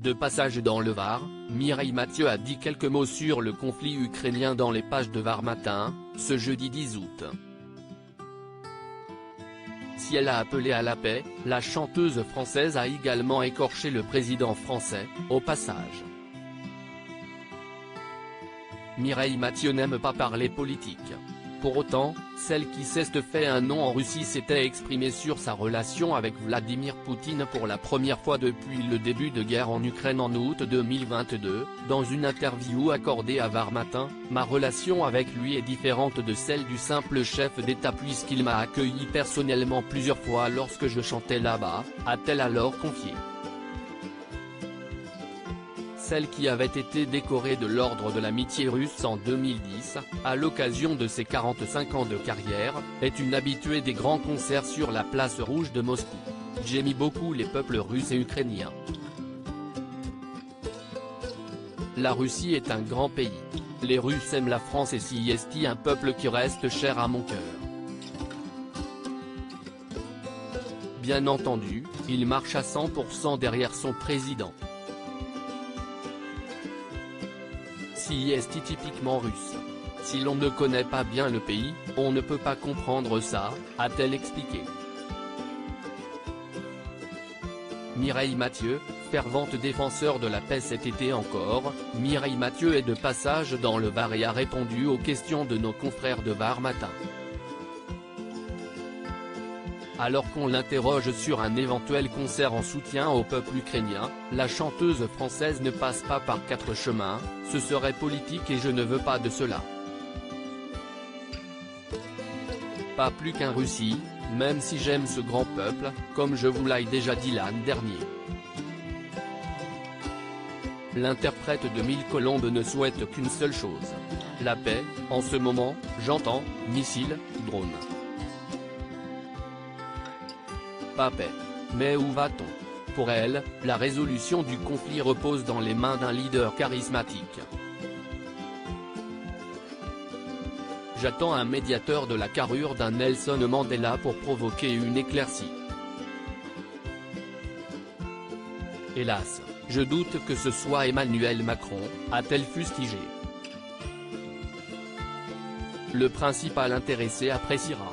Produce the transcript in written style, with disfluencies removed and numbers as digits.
De passage dans le Var, Mireille Mathieu a dit quelques mots sur le conflit ukrainien dans les pages de Var Matin, ce jeudi 10 août. Si elle a appelé à la paix, la chanteuse française a également écorché le président français, au passage. Mireille Mathieu n'aime pas parler politique. Pour autant, celle qui s'est fait un nom en Russie s'était exprimée sur sa relation avec Vladimir Poutine pour la première fois depuis le début de guerre en Ukraine en août 2022, dans une interview accordée à Var Matin. « Ma relation avec lui est différente de celle du simple chef d'État puisqu'il m'a accueilli personnellement plusieurs fois lorsque je chantais là-bas », a-t-elle alors confié. Celle qui avait été décorée de l'Ordre de l'Amitié russe en 2010, à l'occasion de ses 45 ans de carrière, est une habituée des grands concerts sur la place rouge de Moscou. J'aime beaucoup les peuples russes et ukrainiens. La Russie est un grand pays. Les Russes aiment la France et c'est un peuple qui reste cher à mon cœur. Bien entendu, il marche à 100% derrière son président. C'est typiquement russe. Si l'on ne connaît pas bien le pays, on ne peut pas comprendre ça, a-t-elle expliqué. Mireille Mathieu, fervente défenseur de la paix cet été encore, Mireille Mathieu est de passage dans le Var et a répondu aux questions de nos confrères de Var Matin. Alors qu'on l'interroge sur un éventuel concert en soutien au peuple ukrainien, la chanteuse française ne passe pas par quatre chemins, ce serait politique et je ne veux pas de cela. Pas plus qu'un Russie, même si j'aime ce grand peuple, comme je vous l'ai déjà dit l'an dernier. L'interprète de Mille Colombes ne souhaite qu'une seule chose. La paix. En ce moment, j'entends, missiles, drones. Pas paix. Mais où va-t-on? Pour elle, la résolution du conflit repose dans les mains d'un leader charismatique. J'attends un médiateur de la carrure d'un Nelson Mandela pour provoquer une éclaircie. Hélas, je doute que ce soit Emmanuel Macron, a-t-elle fustigé. Le principal intéressé appréciera.